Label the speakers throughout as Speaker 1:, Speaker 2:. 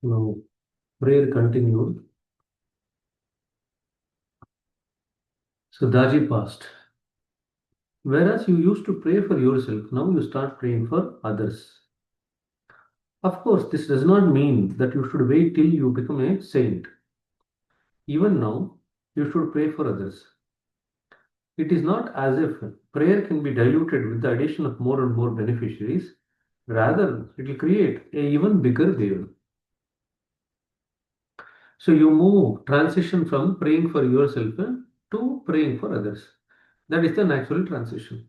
Speaker 1: Now, prayer continued. So Daji passed. Whereas you used to pray for yourself, now you start praying for others. Of course, this does not mean that you should wait till you become a saint. Even now, you should pray for others. It is not as if prayer can be diluted with the addition of more and more beneficiaries. Rather, it will create a even bigger wave. So you transition from praying for yourself to praying for others. That is the natural transition.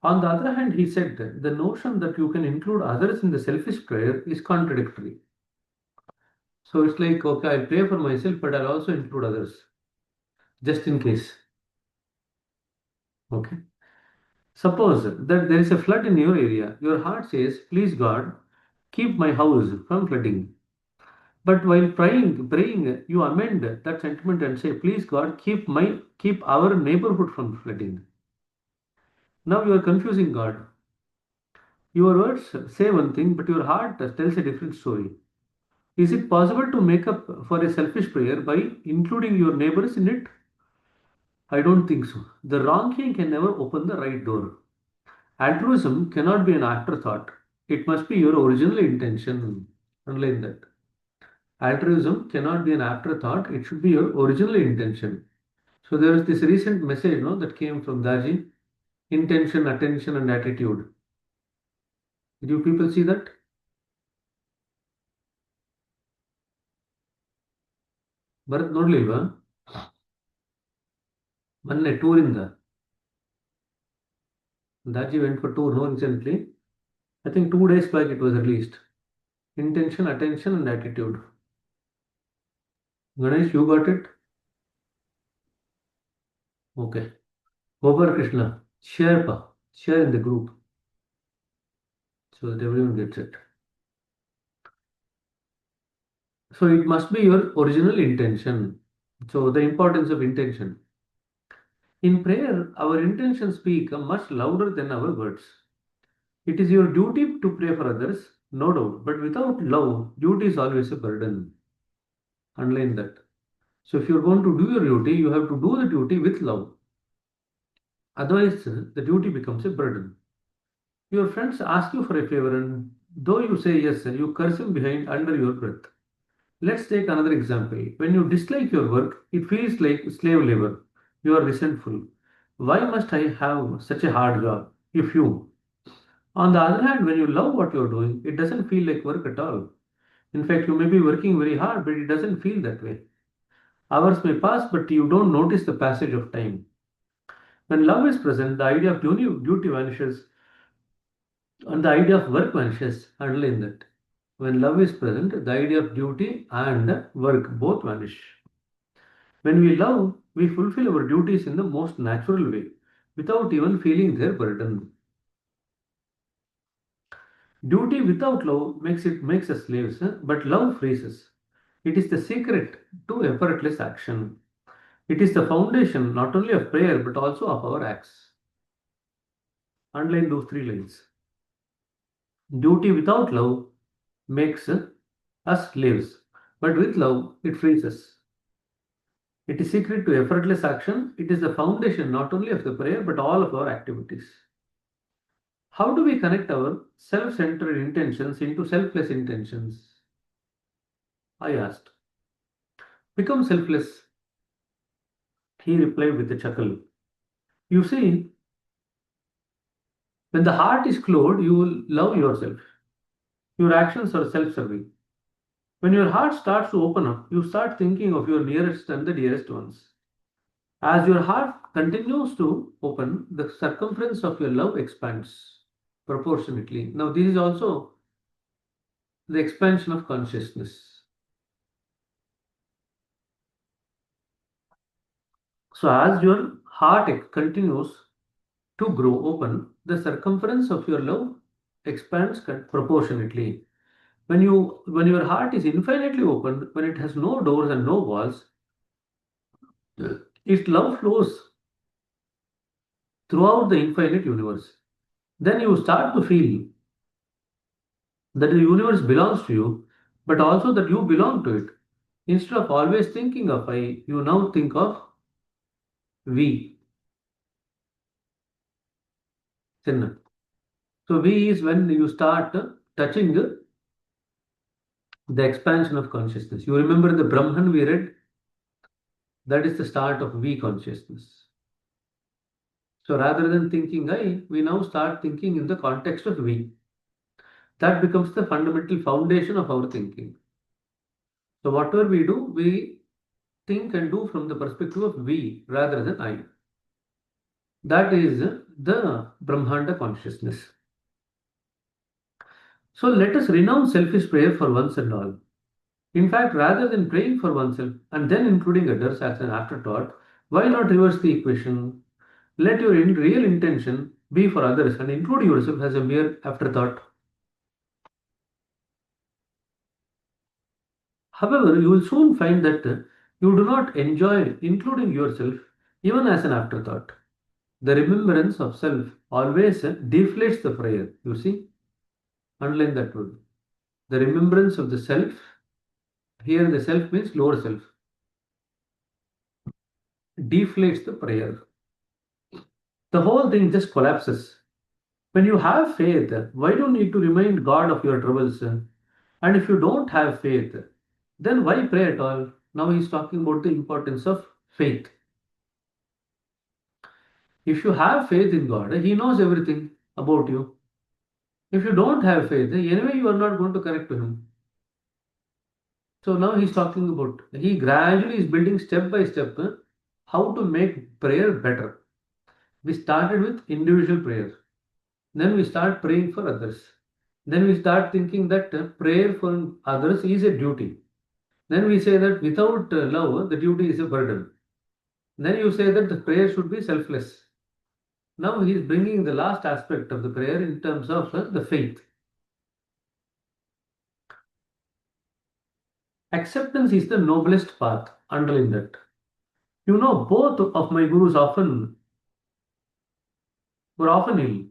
Speaker 1: On the other hand, he said that the notion that you can include others in the selfish prayer is contradictory. So it's like, okay, I'll pray for myself, but I'll also include others, just in case. Okay. Suppose that there is a flood in your area. Your heart says, please God, keep my house from flooding. But while praying, you amend that sentiment and say, please God, keep our neighborhood from flooding. Now you are confusing God. Your words say one thing, but your heart tells a different story. Is it possible to make up for a selfish prayer by including your neighbors in it? I don't think so. The wrong key can never open the right door. Altruism cannot be an afterthought. It must be your original intention. Underline that. Altruism cannot be an afterthought. It should be your original intention. So there is this recent message, no, that came from Daji. Intention, attention, and attitude. Did you people see that? Bharat ನೋಡ್ಲಿಲ್ವಾ ಮೊನ್ನೆ ಟೂರಿಂದ Daji went for tour, no, recently. I think 2 days back it was released. Intention, attention, and attitude. Ganesh, you got it? Okay. Gopal Krishna, share in the group so that everyone gets it. So it must be your original intention. So the importance of intention. In prayer, our intentions speak much louder than our words. It is your duty to pray for others, no doubt, but without love, duty is always a burden. Underline that. So if you're going to do your duty, you have to do the duty with love. Otherwise, the duty becomes a burden. Your friends ask you for a favor, and though you say yes, you curse him behind under your breath. Let's take another example. When you dislike your work, it feels like slave labor. You are resentful. Why must I have such a hard job? If you. On the other hand, when you love what you're doing, it doesn't feel like work at all. In fact, you may be working very hard, but it doesn't feel that way. Hours may pass, but you don't notice the passage of time. When love is present, the idea of duty vanishes and the idea of work vanishes. Underline that. When love is present, the idea of duty and work both vanish. When we love, we fulfill our duties in the most natural way without even feeling their burden. Duty without love makes us slaves, but love frees us. It is the secret to effortless action. It is the foundation not only of prayer but also of our acts. Underline those three lines. Duty without love makes us slaves, but with love it frees us. It is secret to effortless action. It is the foundation not only of the prayer but all of our activities. How do we connect our self centered intentions into selfless intentions? I asked. Become selfless, he replied with a chuckle. You see, when the heart is closed, you will love yourself. Your actions are self serving. When your heart starts to open up, you start thinking of your nearest and the dearest ones. As your heart continues to open, the circumference of your love expands proportionately. Now, this is also the expansion of consciousness. So, as your heart continues to grow open, the circumference of your love expands proportionately. When your heart is infinitely open, when it has no doors and no walls, its love flows throughout the infinite universe. Then you start to feel that the universe belongs to you. but also that you belong to it. Instead of always thinking of I, you now think of we. Chinna. So we is when you start touching the expansion of consciousness. You remember the Brahman we read? That is the start of we consciousness. So rather than thinking I, we now start thinking in the context of we. That becomes the fundamental foundation of our thinking. So whatever we do, we think and do from the perspective of we rather than I. That is the Brahmanda consciousness. So let us renounce selfish prayer for once and all. In fact, rather than praying for oneself and then including others as an afterthought, why not reverse the equation? Let your real intention be for others and include yourself as a mere afterthought. However, you will soon find that you do not enjoy including yourself even as an afterthought. The remembrance of self always deflates the prayer. You see, underline that word. The remembrance of the self, here the self means lower self, deflates the prayer. The whole thing just collapses. When you have faith, why do you need to remind God of your troubles? And if you don't have faith, then why pray at all? Now he's talking about the importance of faith. If you have faith in God, he knows everything about you. If you don't have faith, anyway you are not going to connect to him. So now he's talking about, he gradually is building step by step how to make prayer better. We started with individual prayer. Then we start praying for others. Then we start thinking that prayer for others is a duty. Then we say that without love, the duty is a burden. Then you say that the prayer should be selfless. Now he is bringing the last aspect of the prayer in terms of the faith. Acceptance is the noblest path. Underline that. You know, both of my gurus were often ill.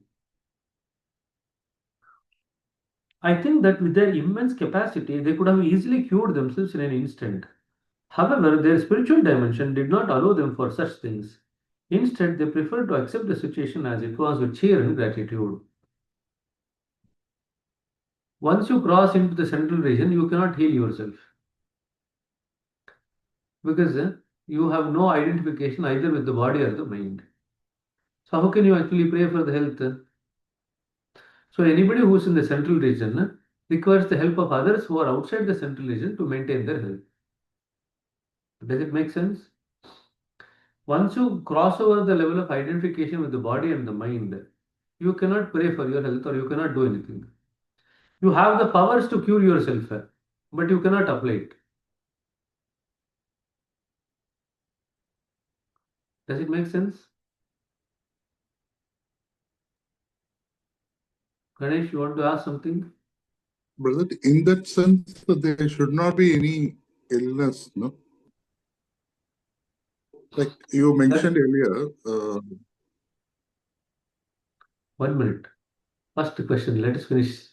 Speaker 1: I think that with their immense capacity, they could have easily cured themselves in an instant. However, their spiritual dimension did not allow them for such things. Instead, they preferred to accept the situation as it was with cheer and gratitude. Once you cross into the central region, you cannot heal yourself because you have no identification either with the body or the mind. So, how can you actually pray for the health? So, anybody who is in the central region requires the help of others who are outside the central region to maintain their health. Does it make sense? Once you cross over the level of identification with the body and the mind, you cannot pray for your health or you cannot do anything. You have the powers to cure yourself, but you cannot apply it. Does it make sense? Ganesh, you want to ask something?
Speaker 2: Brother, in that sense, there should not be any illness, no? Like you mentioned earlier,
Speaker 1: 1 minute. First question, let us finish.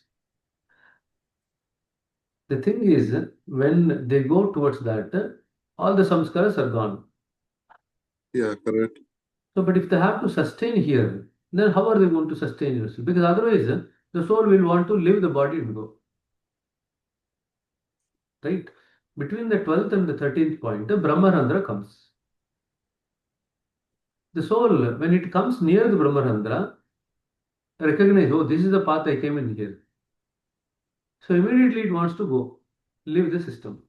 Speaker 1: The thing is, when they go towards that, all the samskaras are gone.
Speaker 2: yeah, correct.
Speaker 1: So, but if they have to sustain here, then how are they going to sustain yourself? Because otherwise, the soul will want to leave the body and go. Right? Between the 12th and the 13th point, Brahmarandra comes. The soul, when it comes near the Brahmarandra, recognize, oh, this is the path I came in here. So immediately it wants to go, leave the system.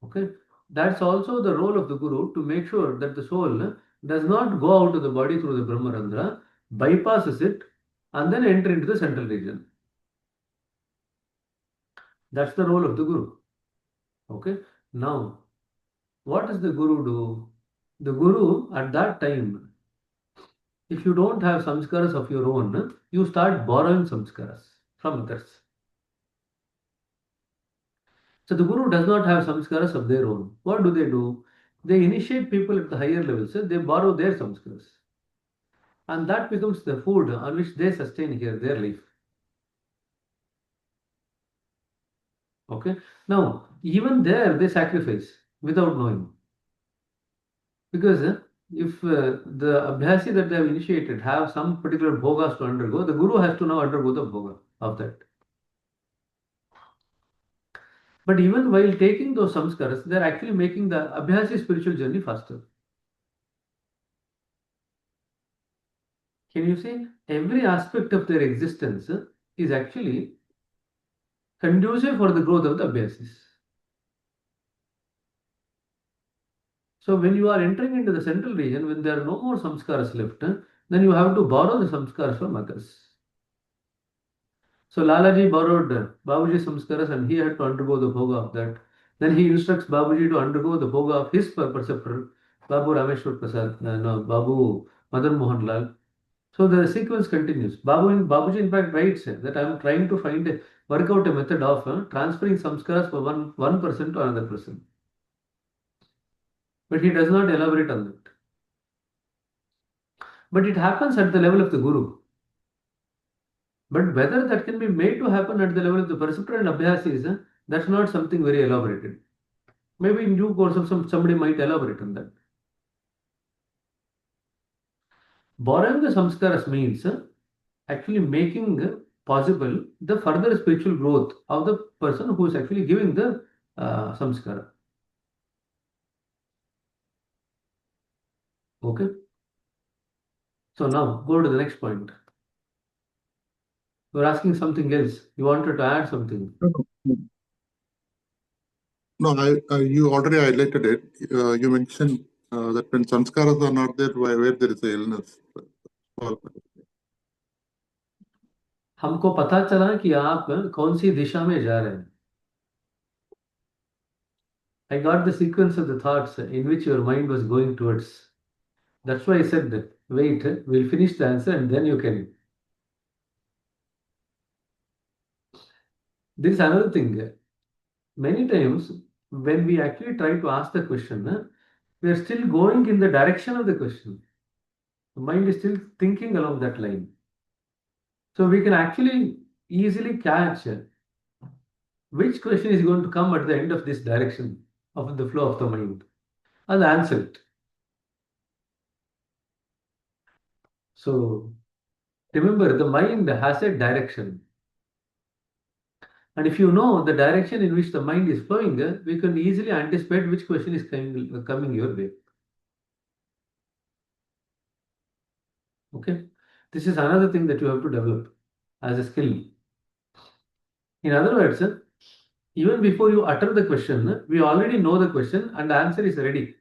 Speaker 1: Okay? That's also the role of the Guru to make sure that the soul does not go out of the body through the Brahmarandra, bypasses it, and then enter into the central region. That's the role of the Guru. Okay? Now, what does the Guru do? The Guru at that time, if you don't have samskaras of your own, you start borrowing samskaras from others. So the Guru does not have samskaras of their own. What do? They initiate people at the higher levels, they borrow their samskaras. And that becomes the food on which they sustain here their life. Okay. Now, even there, they sacrifice without knowing. Because if the abhyasi that they have initiated have some particular bhogas to undergo, the guru has to now undergo the bhoga of that. But even while taking those samskaras, they are actually making the abhyasi spiritual journey faster. Can you see? Every aspect of their existence is actually conducive for the growth of the abhyasis. So when you are entering into the central region, when there are no more samskaras left, then you have to borrow the samskaras from others. So Lalaji borrowed Babuji samskaras and he had to undergo the bhoga of that. Then he instructs Babuji to undergo the bhoga of his preceptor, Babu Rameshwar Prasad, no, Babu Madan Mohan Lal. So the sequence continues. Babuji in fact writes that I am trying to work out a method of transferring samskaras from one person to another person. But he does not elaborate on that. But it happens at the level of the guru. But whether that can be made to happen at the level of the preceptor and abhyasis, that's not something very elaborated. Maybe in due course of somebody might elaborate on that. Borrowing the samskaras means actually making possible the further spiritual growth of the person who is actually giving the samskara. Okay. So now go to the next point. You are asking something else. You wanted to add something.
Speaker 2: No, you already highlighted it. You mentioned that when sanskaras are not there, where there is a illness.
Speaker 1: हमको पता चला कि आप कौन सी दिशा में जा रहे हैं. I got the sequence of the thoughts in which your mind was going towards. That's why I said that. Wait, we'll finish the answer and then you can. This is another thing. Many times, when we actually try to ask the question, we are still going in the direction of the question. The mind is still thinking along that line. So we can actually easily catch which question is going to come at the end of this direction of the flow of the mind and answer it. So remember, the mind has a direction. And if you know the direction in which the mind is flowing, we can easily anticipate which question is coming your way. Okay? This is another thing that you have to develop as a skill. In other words, even before you utter the question, we already know the question and the answer is ready.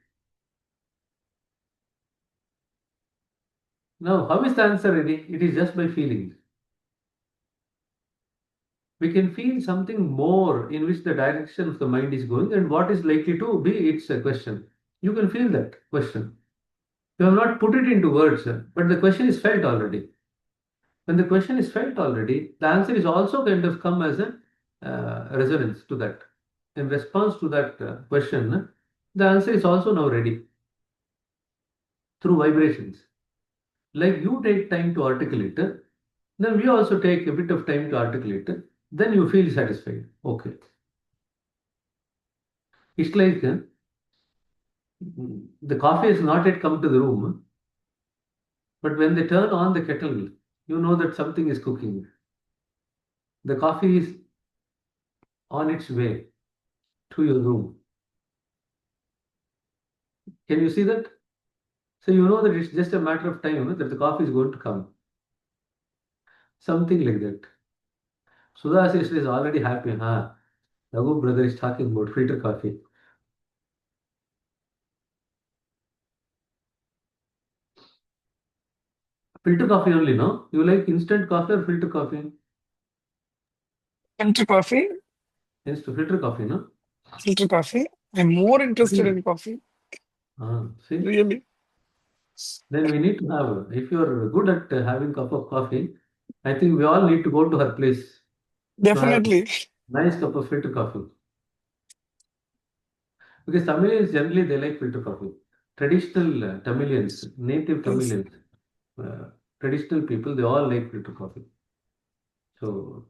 Speaker 1: Now, how is the answer ready? It is just by feeling. We can feel something more in which the direction of the mind is going and what is likely to be its question. You can feel that question. You have not put it into words, but the question is felt already. When the question is felt already, the answer is also kind of come as a resonance to that. In response to that question, the answer is also now ready through vibrations. Like you take time to articulate, then we also take a bit of time to articulate, then you feel satisfied. Okay. It's like the coffee has not yet come to the room, but when they turn on the kettle, you know that something is cooking. The coffee is on its way to your room. Can you see that? So you know that it's just a matter of time that the coffee is going to come. Something like that. Sudha sister is already happy. Raghu brother is talking about filter coffee. Filter coffee only, no? You like instant coffee or filter coffee?
Speaker 3: Filter coffee.
Speaker 1: Filter coffee, no?
Speaker 3: Filter coffee. I'm more interested
Speaker 1: Okay.
Speaker 3: in coffee.
Speaker 1: See?
Speaker 3: Really.
Speaker 1: Then we need to have, if you're good at having cup of coffee, I think we all need to go to her place to have
Speaker 3: Definitely.
Speaker 1: nice cup of filter coffee. Because Tamilians generally they like filter coffee. Traditional Tamilians, native
Speaker 3: Yes.
Speaker 1: Tamilians, traditional people, they all like filter coffee. So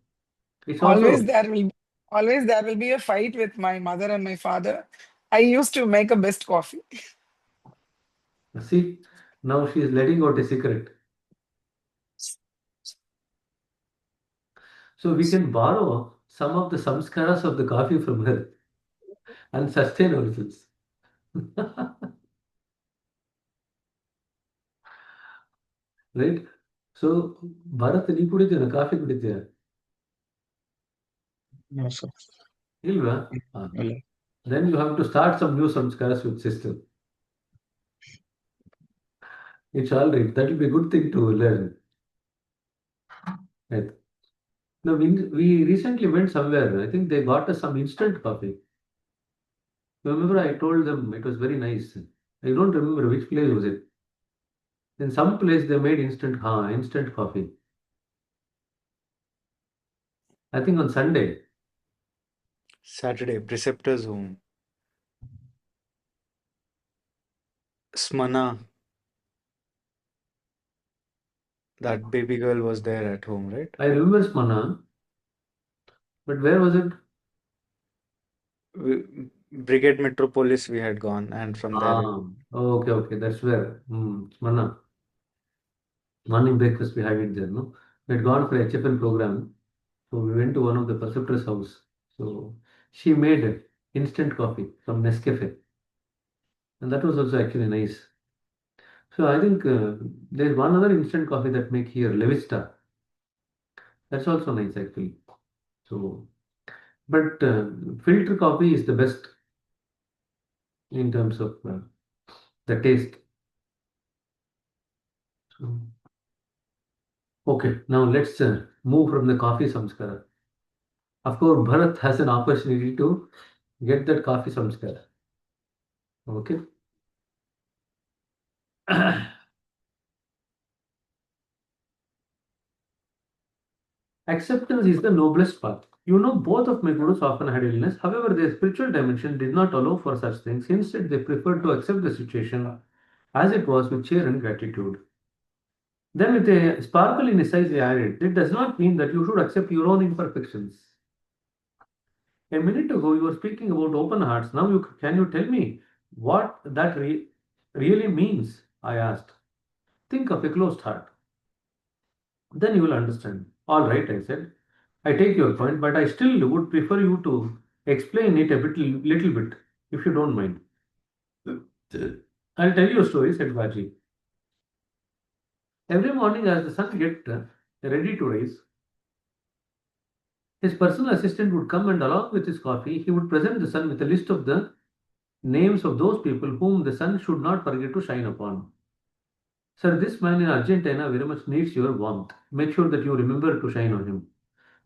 Speaker 1: it's
Speaker 3: Always
Speaker 1: also
Speaker 3: there will Always there will be a fight with my mother and my father. I used to make a best coffee.
Speaker 1: See, now she is letting out a secret. So we can borrow some of the samskaras of the coffee from her and sustain ourselves. Right? So, Bharat, ನೀ ಕುಡಿತೀಯ coffee ಕುಡಿತೀಯ
Speaker 4: No, sir.
Speaker 1: ಇಲ್ವಾ
Speaker 4: ಇಲ್ಲ.
Speaker 1: Then you have to start some new samskaras with sister. It's all right. That will be a good thing to learn. Right. Now, we recently went somewhere. I think they got us some instant coffee. You remember I told them it was very nice. I don't remember which place was it. In some place they made instant coffee. I think on Sunday.
Speaker 4: Saturday, preceptor's home. Smana, that baby girl was there at home, right?
Speaker 1: I remember Smana, but where was it?
Speaker 4: Brigade Metropolis we had gone, and from there
Speaker 1: Okay, that's where. Smana. Morning breakfast we had it there, no? We had gone for HFN program. So we went to one of the preceptor's house. So she made instant coffee from Nescafe. And that was also actually nice. So I think there's one other instant coffee that make here, Levista. That's also nice actually. So, but filter coffee is the best in terms of the taste. So, okay, now let's move from the coffee samskara. Of course, Bharat has an opportunity to get that coffee samskara. Okay. Acceptance is the noblest path. You know, both of my gurus often had illness. However, their spiritual dimension did not allow for such things. Instead, they preferred to accept the situation as it was with cheer and gratitude. Then, with a sparkle in his eyes, he added, "That does not mean that you should accept your own imperfections." A minute ago, you were speaking about open hearts. Now, can you tell me what that really means? I asked. Think of a closed heart. Then you will understand. All right, I said. I take your point, but I still would prefer you to explain it a little bit, if you don't mind. I'll tell you a story, said Vaji. Every morning, as the sun get ready to rise, his personal assistant would come and, along with his coffee, he would present the sun with a list of the names of those people whom the sun should not forget to shine upon. Sir, this man in Argentina very much needs your warmth. Make sure that you remember to shine on him.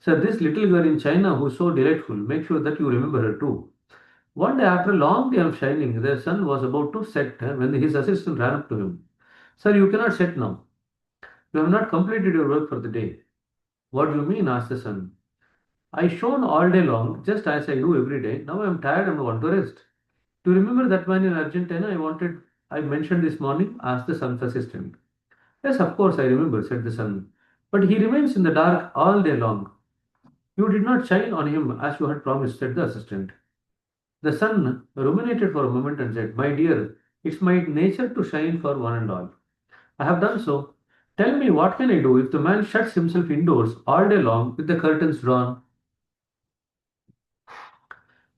Speaker 1: Sir, this little girl in China who is so delightful, make sure that you remember her too. One day, after a long day of shining, their sun was about to set when his assistant ran up to him. Sir, you cannot set now. You have not completed your work for the day. What do you mean? Asked the sun. I shone all day long, just as I do every day. Now I am tired and want to rest. Do you remember that man in Argentina I mentioned this morning? Asked the sun's assistant. Yes, of course I remember, said the sun. But he remains in the dark all day long. You did not shine on him as you had promised, said the assistant. The sun ruminated for a moment and said, My dear, it's my nature to shine for one and all. I have done so. Tell me, what can I do if the man shuts himself indoors all day long with the curtains drawn?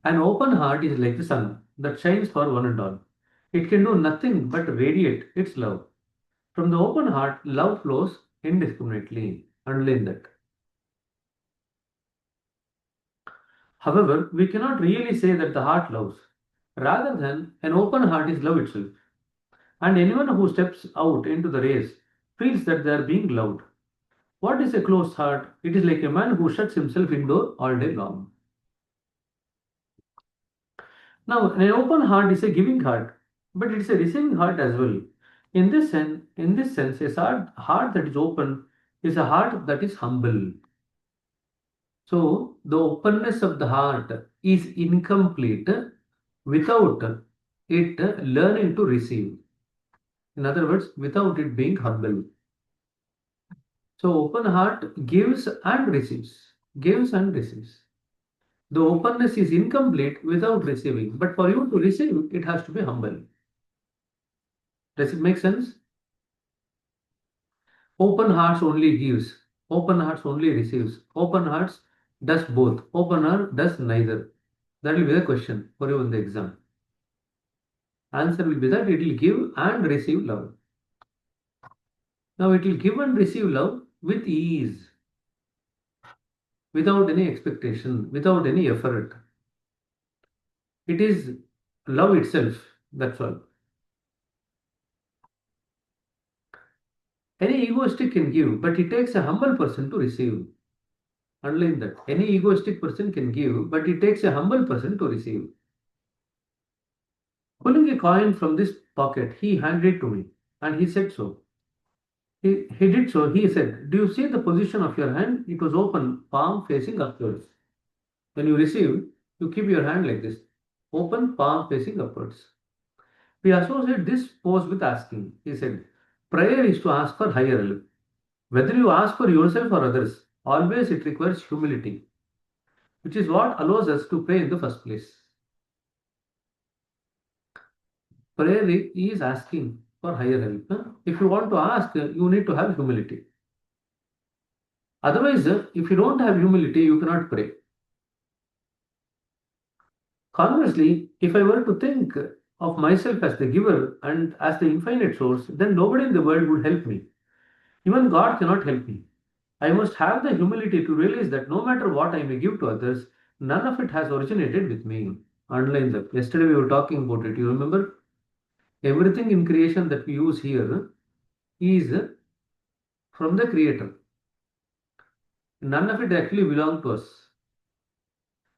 Speaker 1: An open heart is like the sun that shines for one and all. It can do nothing but radiate its love. From the open heart, love flows indiscriminately. Underline that. However, we cannot really say that the heart loves. Rather than an open heart is love itself. And anyone who steps out into the race feels that they are being loved. What is a closed heart? It is like a man who shuts himself indoor all day long. Now, an open heart is a giving heart, but it's a receiving heart as well. In this sense, heart that is open is a heart that is humble. So, the openness of the heart is incomplete without it learning to receive. In other words, without it being humble. So, open heart gives and receives, gives and receives. The openness is incomplete without receiving, but for you to receive, it has to be humble. Does it make sense? Open hearts only gives. Open hearts only receives. Open hearts does both. Open heart does neither. That will be the question for you in the exam. Answer will be that it will give and receive love. Now it will give and receive love with ease, without any expectation, without any effort. It is love itself. That's all. Any egoistic can give, but it takes a humble person to receive. Underline that. Any egoistic person can give, but it takes a humble person to receive. Pulling a coin from this pocket, he handed it to me, and he said so. He did so. He said, "Do you see the position of your hand? It was open, palm facing upwards. When you receive, you keep your hand like this, open, palm facing upwards." We associate this pose with asking. He said, prayer is to ask for higher help. Whether you ask for yourself or others, always it requires humility, which is what allows us to pray in the first place. Prayer is asking for higher help. If you want to ask, you need to have humility. Otherwise, if you don't have humility, you cannot pray. Conversely, if I were to think of myself as the giver and as the infinite source, then nobody in the world would help me. Even God cannot help me. I must have the humility to realize that no matter what I may give to others, none of it has originated with me. Underline that. Yesterday we were talking about it. You remember? Everything in creation that we use here is from the Creator. None of it actually belongs to us.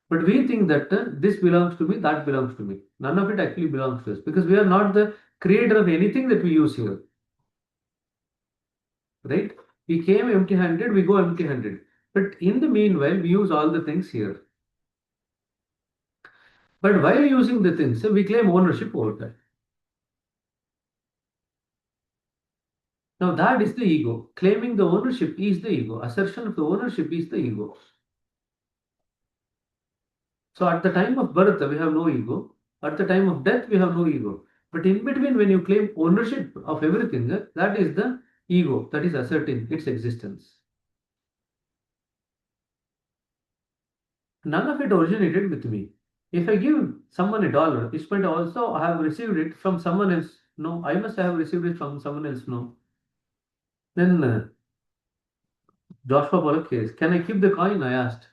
Speaker 1: But we think that this belongs to me, that belongs to me. None of it actually belongs to us because we are not the creator of anything that we use here. Right? We came empty handed, we go empty handed. But in the meanwhile, we use all the things here. But while using the things, we claim ownership over that. Now, that is the ego. Claiming the ownership is the ego. Assertion of the ownership is the ego. So, at the time of birth, we have no ego. At the time of death, we have no ego. But in between, when you claim ownership of everything, that is the ego that is asserting its existence. None of it originated with me. If I give someone $1, it might also have received it from someone else. No, I must have received it from someone else. No. Then Joshua Pollock case. Can I keep the coin? I asked.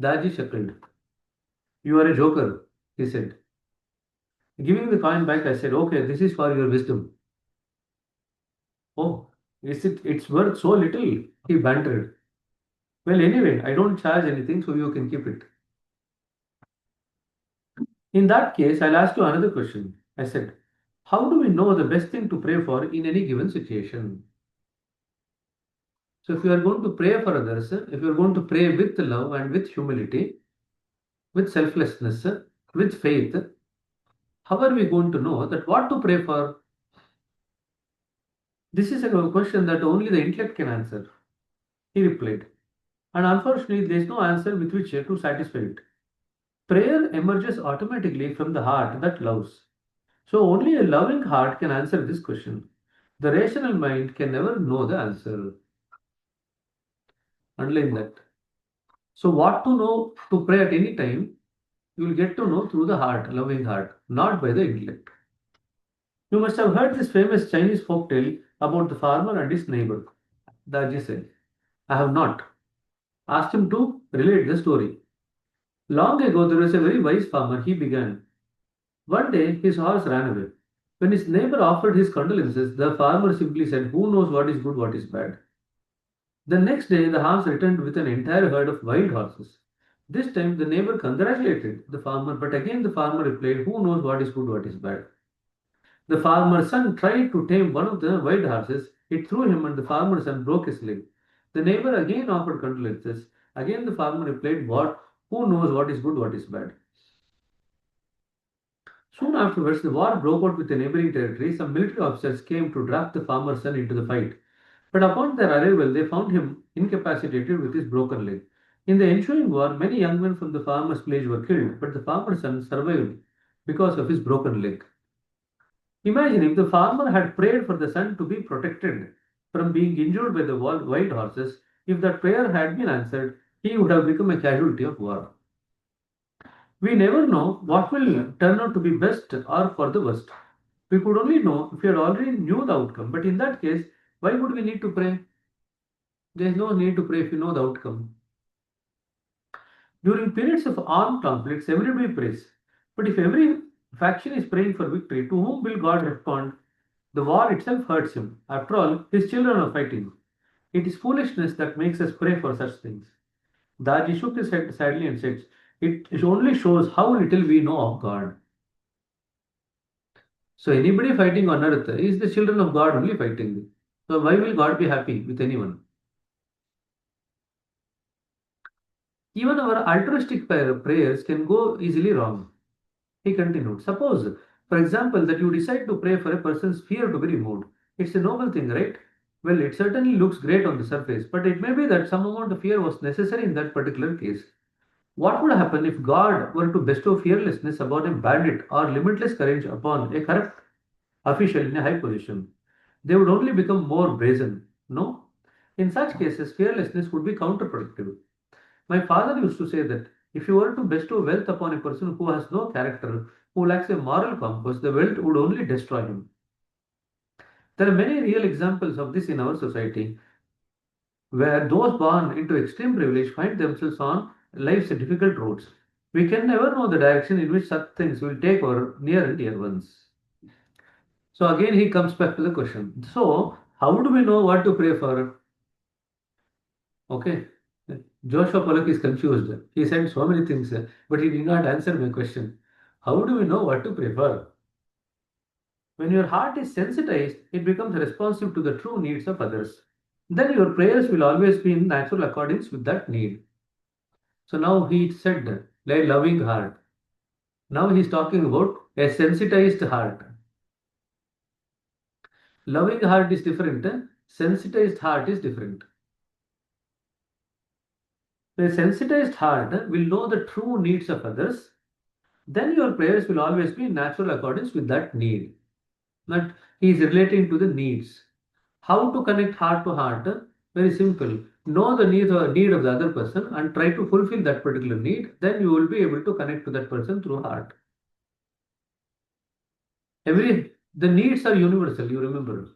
Speaker 1: Daji chuckled. You are a joker, he said. Giving the coin back, I said, okay, this is for your wisdom. Oh, it's worth so little, he bantered. Well, anyway, I don't charge anything, so you can keep it. In that case, I'll ask you another question. I said, how do we know the best thing to pray for in any given situation? So if you are going to pray for others, if you are going to pray with love and with humility, with selflessness, with faith, how are we going to know that what to pray for? This is a question that only the intellect can answer, he replied. And unfortunately, there is no answer with which to satisfy it. Prayer emerges automatically from the heart that loves. So only a loving heart can answer this question. The rational mind can never know the answer. Underline that. So what to know to pray at any time, you will get to know through the heart, loving heart, not by the intellect. You must have heard this famous Chinese folk tale about the farmer and his neighbor. Daji said, I have not. Asked him to relate the story. Long ago, there was a very wise farmer, he began. One day, his horse ran away. When his neighbor offered his condolences, the farmer simply said, who knows what is good, what is bad. The next day, the horse returned with an entire herd of wild horses. This time, the neighbor congratulated the farmer, but again the farmer replied, who knows what is good, what is bad. The farmer's son tried to tame one of the wild horses. It threw him and the farmer's son broke his leg. The neighbor again offered condolences. Again the farmer replied, what? Who knows what is good, what is bad. Soon afterwards, the war broke out with the neighboring territory. Some military officers came to drag the farmer's son into the fight. But upon their arrival, they found him incapacitated with his broken leg. In the ensuing war, many young men from the farmer's village were killed, but the farmer's son survived because of his broken leg. Imagine if the farmer had prayed for the son to be protected from being injured by the wild horses. If that prayer had been answered, he would have become a casualty of war. We never know what will turn out to be best or for the worst. We could only know if we had already knew the outcome. But in that case, why would we need to pray? There is no need to pray if you know the outcome. During periods of armed conflicts, everybody prays. But if every faction is praying for victory, to whom will God respond? The war itself hurts him. After all, his children are fighting. It is foolishness that makes us pray for such things. Daji shook his head sadly and said, it only shows how little we know of God. So anybody fighting on earth is the children of God only fighting. So why will God be happy with anyone? Even our altruistic prayers can go easily wrong. He continued, suppose, for example, that you decide to pray for a person's fear to be removed. It's a noble thing, right? Well, it certainly looks great on the surface, but it may be that some amount of fear was necessary in that particular case. What would happen if God were to bestow fearlessness upon a bandit or limitless courage upon a corrupt official in a high position? They would only become more brazen, no? In such cases, fearlessness would be counterproductive. My father used to say that if you were to bestow wealth upon a person who has no character, who lacks a moral compass, the wealth would only destroy him. There are many real examples of this in our society, where those born into extreme privilege find themselves on life's difficult roads. We can never know the direction in which such things will take our near and dear ones. So again, he comes back to the question. So, how do we know what to pray for? Okay. Joshua Pollock is confused. He said so many things, but he did not answer my question. How do we know what to pray for? When your heart is sensitized, it becomes responsive to the true needs of others. Then your prayers will always be in natural accordance with that need. So now he said, a loving heart. Now he's talking about a sensitized heart. Loving heart is different, sensitized heart is different. A sensitized heart will know the true needs of others. Then your prayers will always be in natural accordance with that need. That he is relating to the needs. How to connect heart to heart? Very simple. Know the need of the other person and try to fulfill that particular need. Then you will be able to connect to that person through heart. The needs are universal, you remember.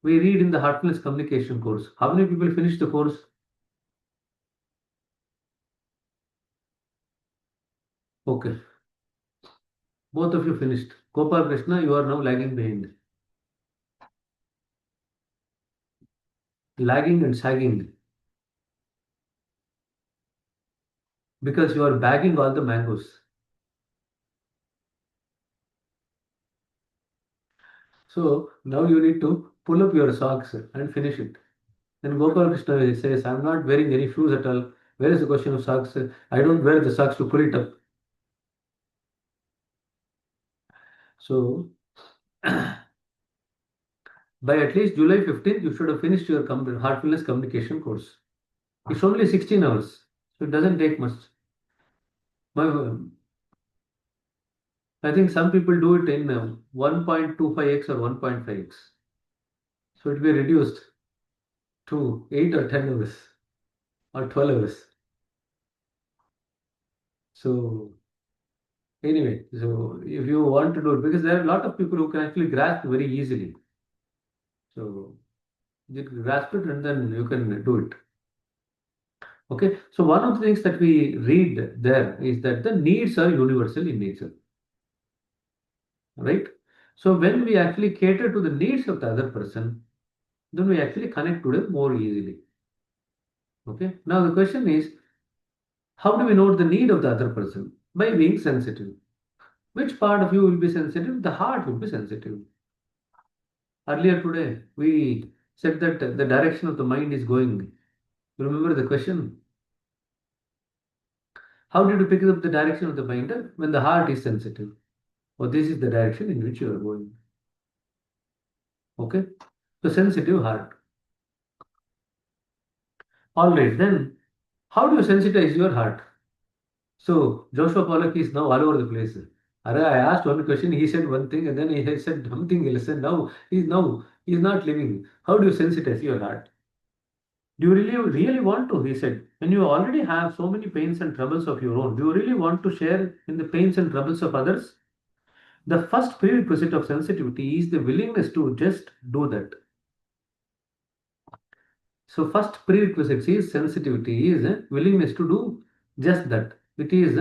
Speaker 1: We read in the Heartfulness Communication course. How many people finished the course? Okay. Both of you finished. Gopal Krishna, you are now lagging behind. Lagging and sagging. Because you are bagging all the mangoes. So now you need to pull up your socks and finish it. Then Gopal Krishna says, I'm not wearing any shoes at all. Where is the question of socks? I don't wear the socks to pull it up. So by at least July 15th, you should have finished your Heartfulness Communication course. It's only 16 hours, so it doesn't take much. I think some people do it in 1.25x or 1.5x. So it will be reduced to 8 or 10 hours or 12 hours. So anyway, so if you want to do it, because there are a lot of people who can actually grasp very easily. So you can grasp it and then you can do it. Okay, so one of the things that we read there is that the needs are universal in nature, right? So when we actually cater to the needs of the other person, then we actually connect to them more easily. Okay, now the question is, how do we know the need of the other person? By being sensitive. Which part of you will be sensitive? The heart will be sensitive. Earlier today, we said that the direction of the mind is going. Remember the question? How did you pick up the direction of the mind? When the heart is sensitive. Oh, this is the direction in which you are going. Okay? So sensitive heart. All right, then How do you sensitize your heart? So Joshua Pollock is now all over the place. I asked one question, he said one thing, and then he had said something else, and now he's not living. How do you sensitize your heart? Do you really want to? He said, when you already have so many pains and troubles of your own, do you really want to share in the pains and troubles of others? The first prerequisite of sensitivity is the willingness to just do that. So first prerequisite is sensitivity is a willingness to do just that. It is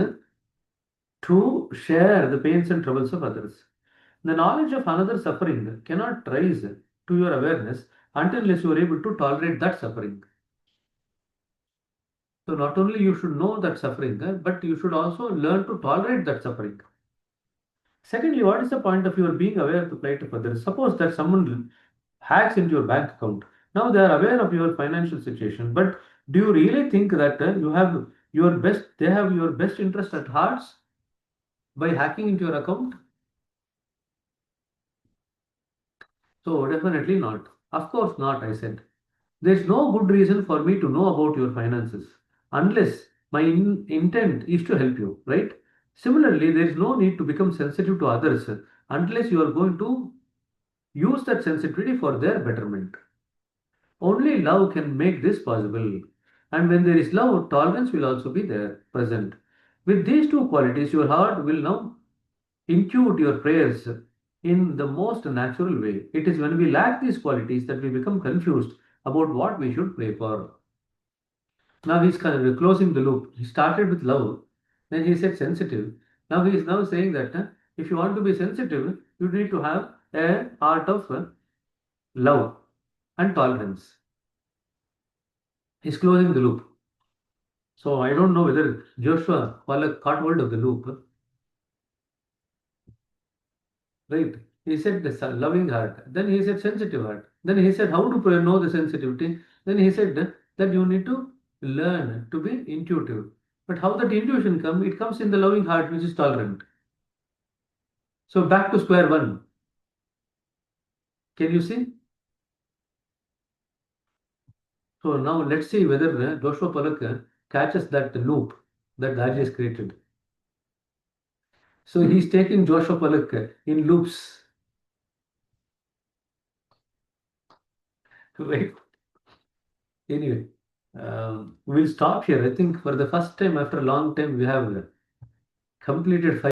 Speaker 1: to share the pains and troubles of others. The knowledge of another suffering cannot rise to your awareness unless you are able to tolerate that suffering. So not only you should know that suffering, but you should also learn to tolerate that suffering. Secondly, what is the point of your being aware of the plight of others? Suppose that someone hacks into your bank account. Now they are aware of your financial situation, but do you really think that they have your best interest at heart by hacking into your account? So definitely not. Of course not, I said. There's no good reason for me to know about your finances unless my intent is to help you, right? Similarly, there is no need to become sensitive to others unless you are going to use that sensitivity for their betterment. Only love can make this possible. And when there is love, tolerance will also be there, present. With these two qualities, your heart will now intuit your prayers in the most natural way. It is when we lack these qualities that we become confused about what we should pray for. Now he's kind of closing the loop. He started with love, then he said sensitive. Now he is now saying that if you want to be sensitive, you need to have a heart of love and tolerance. He's closing the loop. So I don't know whether Joshua Pollock caught hold of the loop, right? He said the loving heart. Then he said sensitive heart. Then he said how to know the sensitivity. Then he said that you need to learn to be intuitive. But how that intuition comes? It comes in the loving heart, which is tolerant. So back to square one. Can you see? So now let's see whether Joshua Pollock catches that loop that Daji has created. So he's taking Joshua Pollock in loops. Right. Anyway, we'll stop here. I think for the first time after a long time, we have completed 5